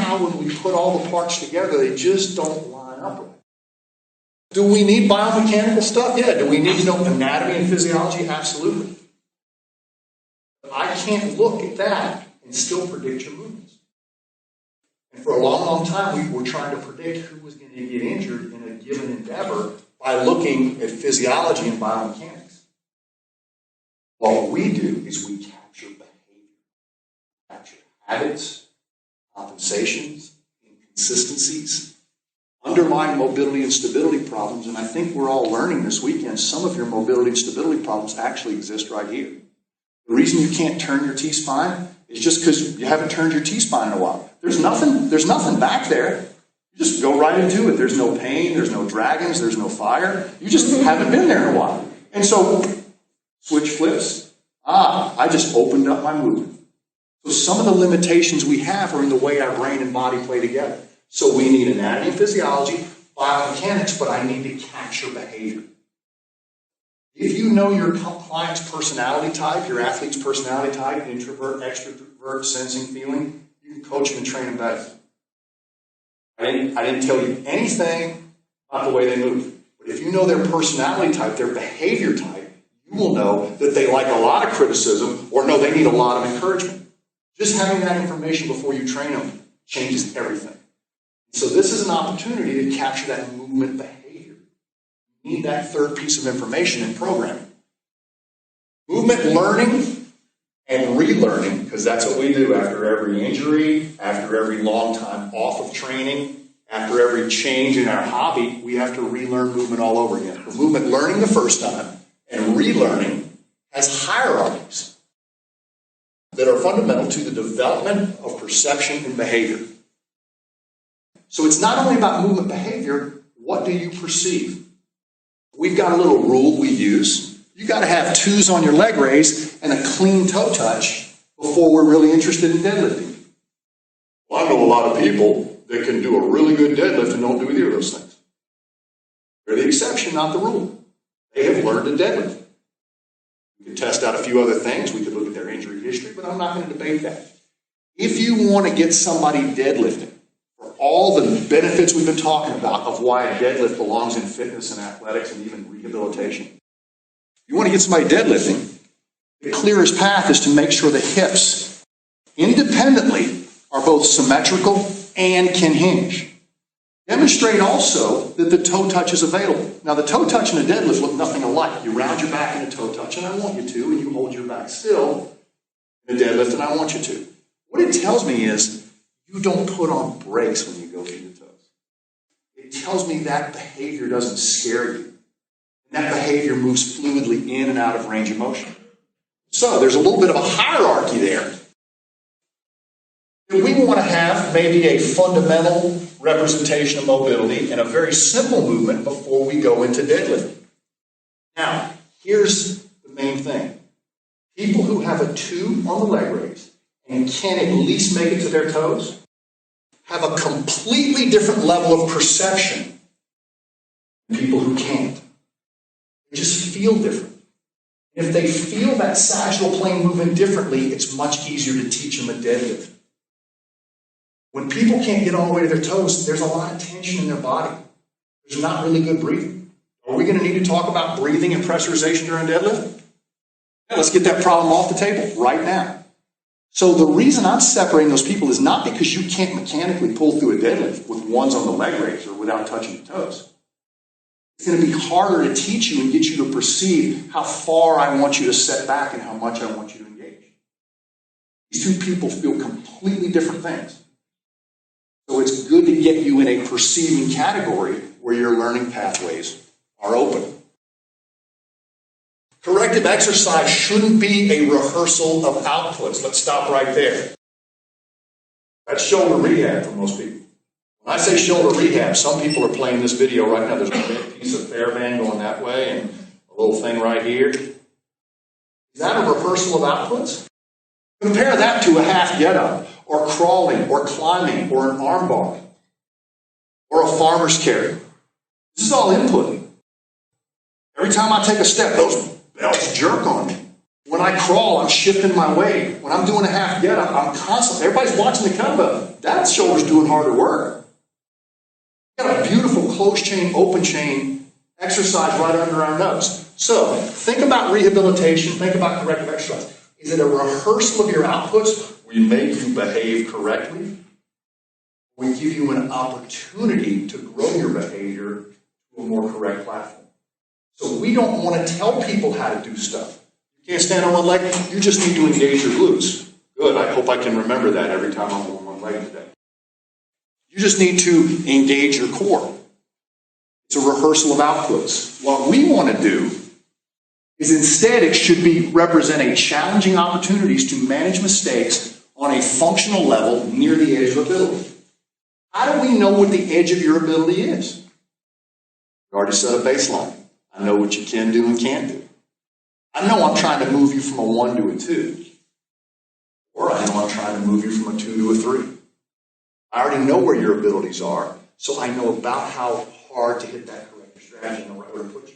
somehow when we put all the parts together, they just don't line up right. Do we need biomechanical stuff? Yeah. Do we need to know anatomy and physiology? Absolutely. But I can't look at that and still predict your movements. And for a long, long time, we were trying to predict who was going to get injured in a given endeavor by looking at physiology and biomechanics. What we do is we capture behavior, capture habits, compensations, inconsistencies, underlying mobility and stability problems, and I think we're all learning this weekend some of your mobility and stability problems actually exist right here. The reason you can't turn your T-spine is just because you haven't turned your T-spine in a while. There's nothing back there. You just go right into it. There's no pain, there's no dragons, there's no fire. You just haven't been there in a while. And so, switch flips. I just opened up my movement. So some of the limitations we have are in the way our brain and body play together. So we need anatomy and physiology, biomechanics, but I need to capture behavior. If you know your client's personality type, your athlete's personality type, introvert, extrovert, sensing, feeling, you can coach them and train them better. I didn't tell you anything about the way they move. But if you know their personality type, their behavior type, you will know that they like a lot of criticism or no, they need a lot of encouragement. Just having that information before you train them changes everything. So this is an opportunity to capture that movement behavior. You need that third piece of information in programming. Movement learning and relearning, because that's what we do after every injury, after every long time off of training, after every change in our hobby, we have to relearn movement all over again. The movement learning the first time and relearning has hierarchies that are fundamental to the development of perception and behavior. So it's not only about movement behavior, what do you perceive? We've got a little rule we use. You've got to have twos on your leg raise and a clean toe touch before we're really interested in deadlifting. Well, I know a lot of people that can do a really good deadlift and don't do either of those things. They're the exception, not the rule. They have learned to deadlift. We could test out a few other things. We could look at their injury history, but I'm not going to debate that. If you want to get somebody deadlifting, for all the benefits we've been talking about of why a deadlift belongs in fitness and athletics and even rehabilitation, you want to get somebody deadlifting, the clearest path is to make sure the hips independently are both symmetrical and can hinge. Demonstrate also that the toe touch is available. Now, the toe touch and a deadlift look nothing alike. You round your back in a toe touch, and I want you to, and you hold your back still in a deadlift, and I want you to. What it tells me is you don't put on brakes when you go through the toes. It tells me that behavior doesn't scare you. And that behavior moves fluidly in and out of range of motion. So there's a little bit of a hierarchy there. We want to have maybe a fundamental representation of mobility and a very simple movement before we go into deadlifting. Now, here's the main thing. People who have a 2 on the leg raise and can at least make it to their toes have a completely different level of perception than people who can't. They just feel different. If they feel that sagittal plane movement differently, it's much easier to teach them a deadlift. When people can't get all the way to their toes, there's a lot of tension in their body. There's not really good breathing. Are we going to need to talk about breathing and pressurization during deadlift? Yeah, let's get that problem off the table right now. So the reason I'm separating those people is not because you can't mechanically pull through a deadlift with ones on the leg raise or without touching the toes. It's going to be harder to teach you and get you to perceive how far I want you to set back and how much I want you to engage. These two people feel completely different things. So it's good to get you in a perceiving category where your learning pathways are open. Corrective exercise shouldn't be a rehearsal of outputs. Let's stop right there. That's shoulder rehab for most people. When I say shoulder rehab, some people are playing this video right now. There's a big piece of Theraban going that way and a little thing right here. Is that a rehearsal of outputs? Compare that to a half get-up, or crawling, or climbing, or an arm bar, or a farmer's carry. This is all inputting. Every time I take a step, those belts jerk on me. When I crawl, I'm shifting my weight. When I'm doing a half get-up, I'm constantly, everybody's watching the kettlebell. that shoulder's doing harder work. We've got a beautiful closed chain, open chain exercise right under our nose. So think about rehabilitation, think about corrective exercise. Is it a rehearsal of your outputs? We make you behave correctly. We give you an opportunity to grow your behavior to a more correct platform. So we don't want to tell people how to do stuff. You can't stand on one leg, you just need to engage your glutes. Good, I hope I can remember that every time I'm on one leg today. You just need to engage your core. It's a rehearsal of outputs. What we want to do is instead it should be representing challenging opportunities to manage mistakes on a functional level near the edge of ability. How do we know what the edge of your ability is? We already set a baseline. I know what you can do and can't do. I know I'm trying to move you from a 1 to a 2. Or I know I'm trying to move you from a 2 to a 3. I already know where your abilities are, so I know about how hard to hit that corrective strategy and where to put you.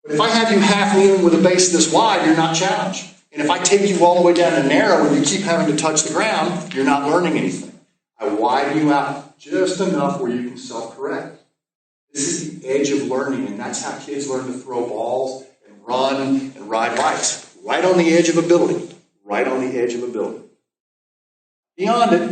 But if I have you half kneeling with a base this wide, you're not challenged. And if I take you all the way down to narrow and you keep having to touch the ground, you're not learning anything. I widen you out just enough where you can self-correct. This is the edge of learning, and that's how kids learn to throw balls and run and ride bikes. Right on the edge of ability. Right on the edge of ability. Beyond it,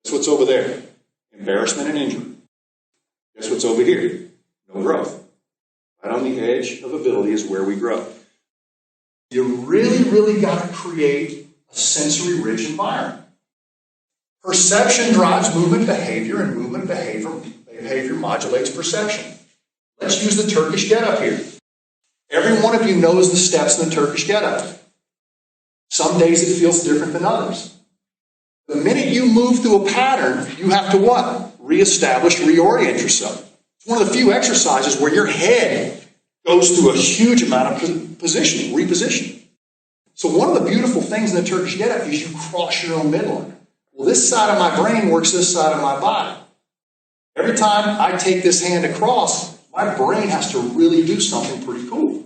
guess what's over there? Embarrassment and injury. Guess what's over here? No growth. Right on the edge of ability is where we grow. You really, really got to create a sensory-rich environment. Perception drives movement behavior, and movement behavior modulates perception. Let's use the Turkish get-up here. Every one of you knows the steps in the Turkish get-up. Some days it feels different than others. The minute you move through a pattern, you have to what? Reestablish, reorient yourself. It's one of the few exercises where your head goes through a huge amount of positioning, repositioning. So one of the beautiful things in the Turkish get-up is you cross your own midline. Well, this side of my brain works this side of my body. Every time I take this hand across, my brain has to really do something pretty cool.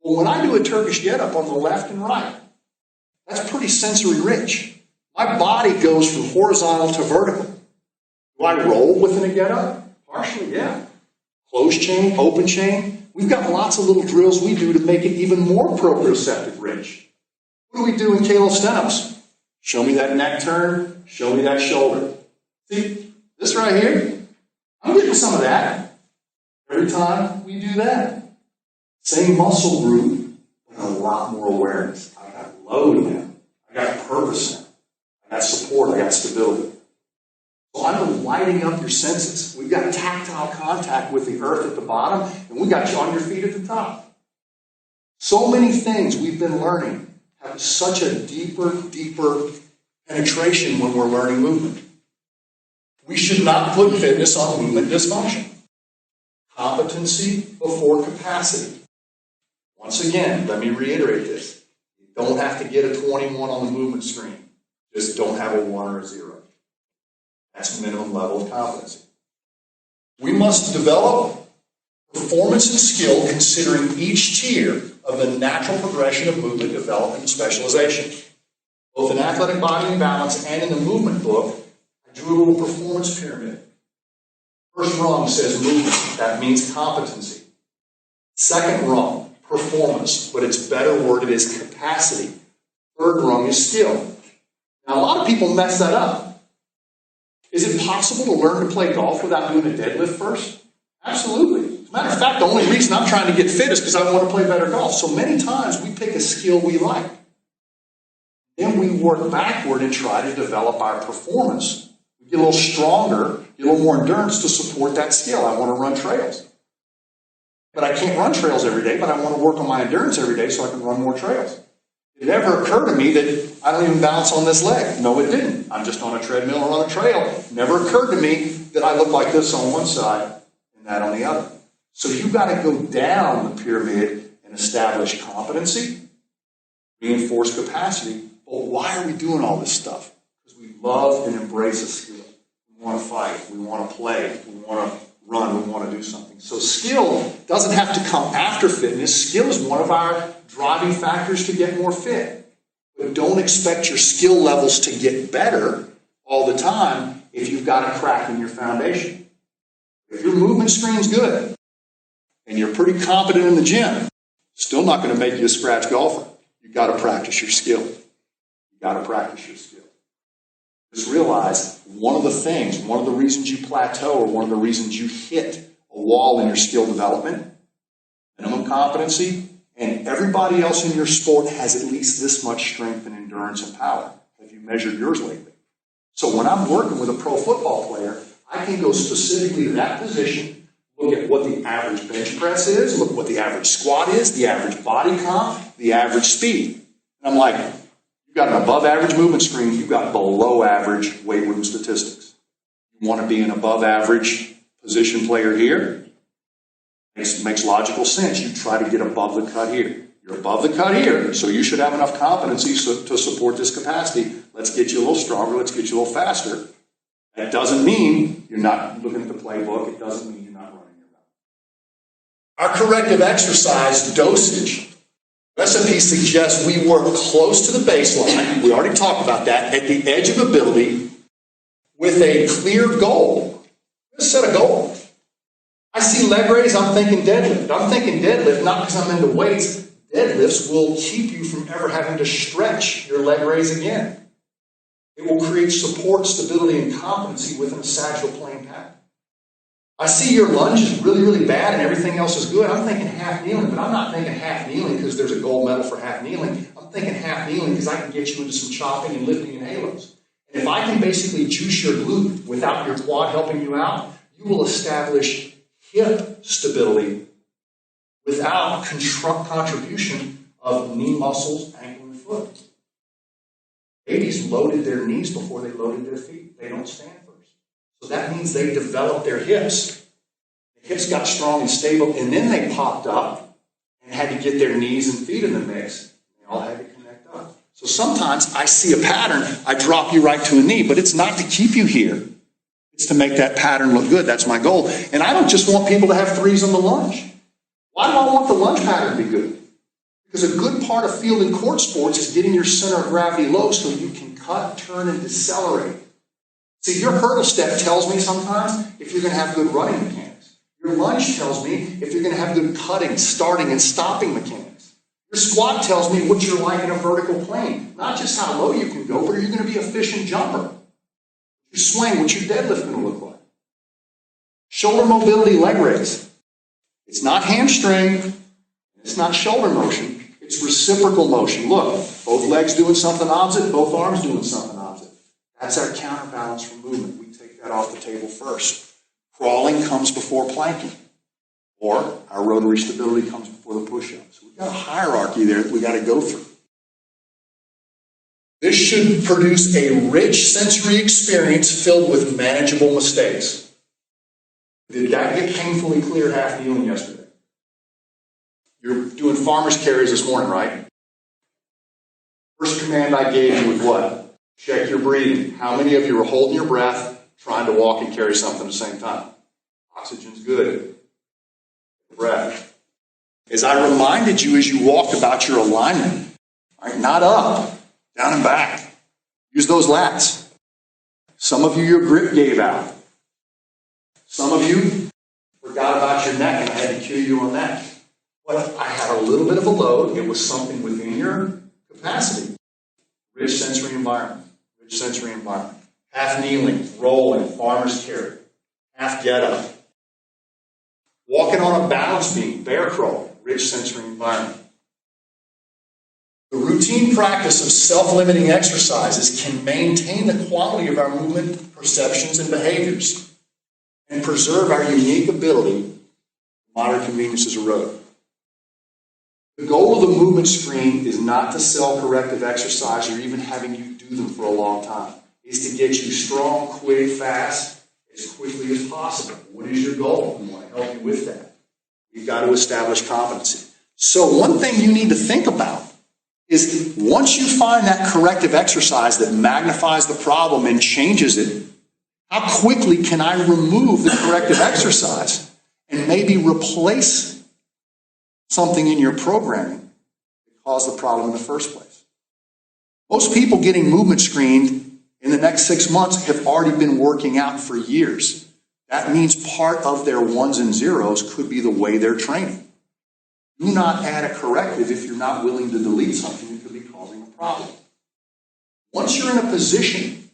Well, when I do a Turkish get-up on the left and right, that's pretty sensory rich. My body goes from horizontal to vertical. Do I roll within a get-up? Partially, yeah. Closed chain, open chain. We've got lots of little drills we do to make it even more proprioceptive rich. What do we do in calisthenics? Show me that neck turn, show me that shoulder. See, this right here, I'm getting some of that. Every time we do that. Same muscle group, but a lot more awareness. I got load now. I got purpose now. I got support, I got stability. So I'm lighting up your senses. We've got tactile contact with the earth at the bottom, and we got you on your feet at the top. So many things we've been learning have such a deeper penetration when we're learning movement. We should not put fitness on movement dysfunction. Competency before capacity. Once again, let me reiterate this. You don't have to get a 21 on the movement screen. Just don't have a 1 or a 0. That's the minimum level of competency. We must develop performance and skill considering each tier of the natural progression of movement development and specialization. Both in Athletic Body and Balance and in the movement book, I drew a little performance pyramid. First rung says movement. That means competency. Second rung, performance, but it's better worded as capacity. Third rung is skill. Now, a lot of people mess that up. Is it possible to learn to play golf without doing a deadlift first? Absolutely. As a matter of fact, the only reason I'm trying to get fit is because I want to play better golf. So many times we pick a skill we like. Then we work backward and try to develop our performance. We get a little stronger, get a little more endurance to support that skill. I want to run trails. But I can't run trails every day, but I want to work on my endurance every day so I can run more trails. It never occurred to me that I don't even balance on this leg. No, it didn't. I'm just on a treadmill or on a trail. It never occurred to me that I look like this on one side and that on the other. So you've got to go down the pyramid and establish competency, reinforce capacity. But why are we doing all this stuff? Because we love and embrace a skill. We want to fight. We want to play. We want to run. We want to do something. So skill doesn't have to come after fitness. Skill is one of our driving factors to get more fit. But don't expect your skill levels to get better all the time if you've got a crack in your foundation. If your movement screen's good and you're pretty competent in the gym, still not going to make you a scratch golfer. You've got to practice your skill. You've got to practice your skill. Just realize one of the reasons you plateau or one of the reasons you hit a wall in your skill development, minimum competency, and everybody else in your sport has at least this much strength and endurance and power. Have you measured yours lately? So when I'm working with a pro football player, I can go specifically to that position, look at what the average bench press is, look what the average squat is, the average body comp, the average speed. And I'm like, you've got an above average movement screen, you've got below average weight room statistics. You want to be an above average position player here? Makes logical sense. You try to get above the cut here. You're above the cut here, so you should have enough competency to support this capacity. Let's get you a little stronger. Let's get you a little faster. That doesn't mean you're not looking at the playbook. It doesn't mean you're not running your route. Our corrective exercise dosage recipe suggests we work close to the baseline. We already talked about that. At the edge of ability with a clear goal. Let's set a goal. I see leg raise, I'm thinking deadlift. I'm thinking deadlift not because I'm into weights. Deadlifts will keep you from ever having to stretch your leg raise again. It will create support, stability, and competency within a sagittal plane pattern. I see your lunge is really, really bad and everything else is good. I'm thinking half kneeling, but I'm not thinking half kneeling because there's a gold medal for half kneeling. I'm thinking half kneeling because I can get you into some chopping and lifting and halos. And if I can basically juice your glute without your quad helping you out, you will establish hip stability without contribution of knee muscles, ankle, and foot. Babies loaded their knees before they loaded their feet. They don't stand first. So that means they developed their hips. The hips got strong and stable, and then they popped up and had to get their knees and feet in the mix. They all had to connect up. So sometimes I see a pattern, I drop you right to a knee, but it's not to keep you here. It's to make that pattern look good. That's my goal. And I don't just want people to have threes on the lunge. Why do I want the lunge pattern to be good? Because a good part of field and court sports is getting your center of gravity low so you can cut, turn, and decelerate. See, your hurdle step tells me sometimes if you're going to have good running mechanics. Your lunge tells me if you're going to have good cutting, starting, and stopping mechanics. Your squat tells me what you're like in a vertical plane. Not just how low you can go, but are you going to be an efficient jumper? Your swing, what's your deadlift going to look like? Shoulder mobility, leg raise. It's not hamstring. It's not shoulder motion. It's reciprocal motion. Look, both legs doing something opposite, both arms doing something opposite. That's our counterbalance for movement. We take that off the table first. Crawling comes before planking. Or our rotary stability comes before the push-up. So we've got a hierarchy there that we've got to go through. This should produce a rich sensory experience filled with manageable mistakes. Did that get painfully clear half kneeling yesterday? You're doing farmer's carries this morning, right? First command I gave you was what? Check your breathing. How many of you are holding your breath, trying to walk and carry something at the same time? Oxygen's good. Breath. As I reminded you as you walked about your alignment, right, not up. Down and back. Use those lats. Some of you, your grip gave out. Some of you forgot about your neck and I had to cue you on that. But I had a little bit of a load. It was something within your capacity. Rich sensory environment. Rich sensory environment. Half kneeling, rolling, farmer's carry. Half get up. Walking on a balance beam, bear crawl. Rich sensory environment. The routine practice of self-limiting exercises can maintain the quality of our movement, perceptions, and behaviors, and preserve our unique ability when moderate conveniences erode. The goal of the movement screen is not to sell corrective exercise or even having you do them for a long time. It's to get you strong, quick, fast, as quickly as possible. What is your goal? We want to help you with that. You've got to establish competency. So one thing you need to think about is once you find that corrective exercise that magnifies the problem and changes it, how quickly can I remove the corrective exercise and maybe replace something in your programming that caused the problem in the first place? Most people getting movement screened in the next 6 months have already been working out for years. That means part of their ones and zeros could be the way they're training. Do not add a corrective if you're not willing to delete something that could be causing a problem. Once you're in a position,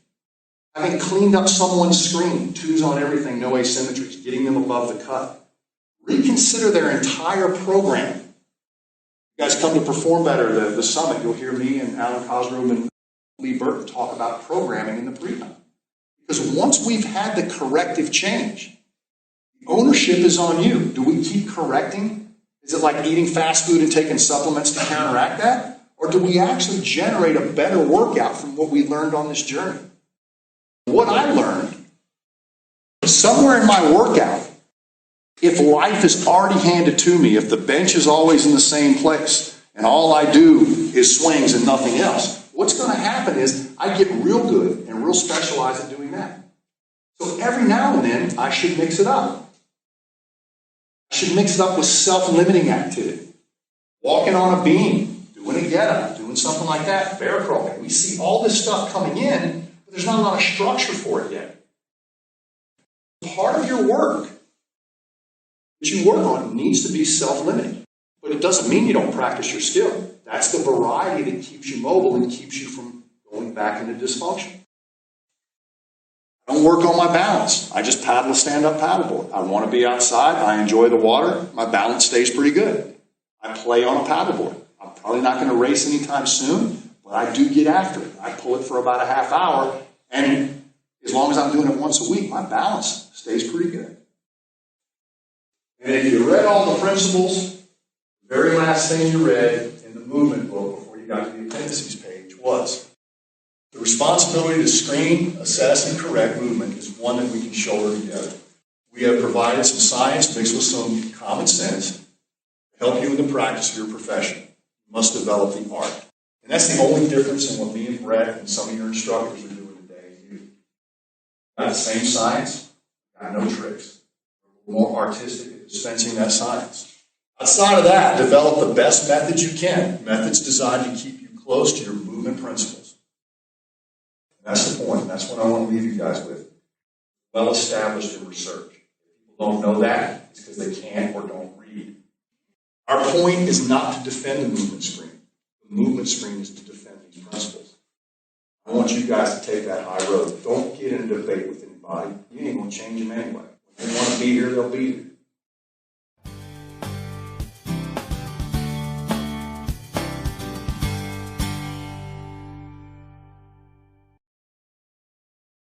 having cleaned up someone's screen, twos on everything, no asymmetries, getting them above the cut, reconsider their entire program. You guys come to Perform Better, the summit, you'll hear me and Alan Cosgrove and Lee Burton talk about programming in the pre-con. Because once we've had the corrective change, the ownership is on you. Do we keep correcting? Is it like eating fast food and taking supplements to counteract that? Or do we actually generate a better workout from what we learned on this journey? What I learned, somewhere in my workout, if life is already handed to me, if the bench is always in the same place, and all I do is swings and nothing else, what's going to happen is I get real good and real specialized at doing that. So every now and then, I should mix it up. I should mix it up with self-limiting activity. Walking on a beam, doing a get-up, doing something like that, bear crawling. We see all this stuff coming in, but there's not a lot of structure for it yet. Part of your work that you work on needs to be self-limiting. But it doesn't mean you don't practice your skill. That's the variety that keeps you mobile and keeps you from going back into dysfunction. I don't work on my balance. I just paddle a stand-up paddleboard. I want to be outside. I enjoy the water. My balance stays pretty good. I play on a paddleboard. I'm probably not going to race anytime soon, but I do get after it. I pull it for about a half hour, and as long as I'm doing it once a week, my balance stays pretty good. And if you read all the principles, the very last thing you read in the movement book before you got to the appendices page was the responsibility to screen, assess, and correct movement is one that we can shoulder together. We have provided some science mixed with some common sense to help you in the practice of your profession. You must develop the art. And that's the only difference in what me and Brett and some of your instructors are doing today. You got the same science, got no tricks. We're more artistic at dispensing that science. Outside of that, develop the best methods you can. Methods designed to keep you close to your movement principles. And that's the point. That's what I want to leave you guys with. Well established in research. If people don't know that, it's because they can't or don't read. Our point is not to defend the movement screen. The movement screen is to defend these principles. I want you guys to take that high road. Don't get in a debate with anybody. You ain't going to change them anyway. If they want to be here, they'll be here.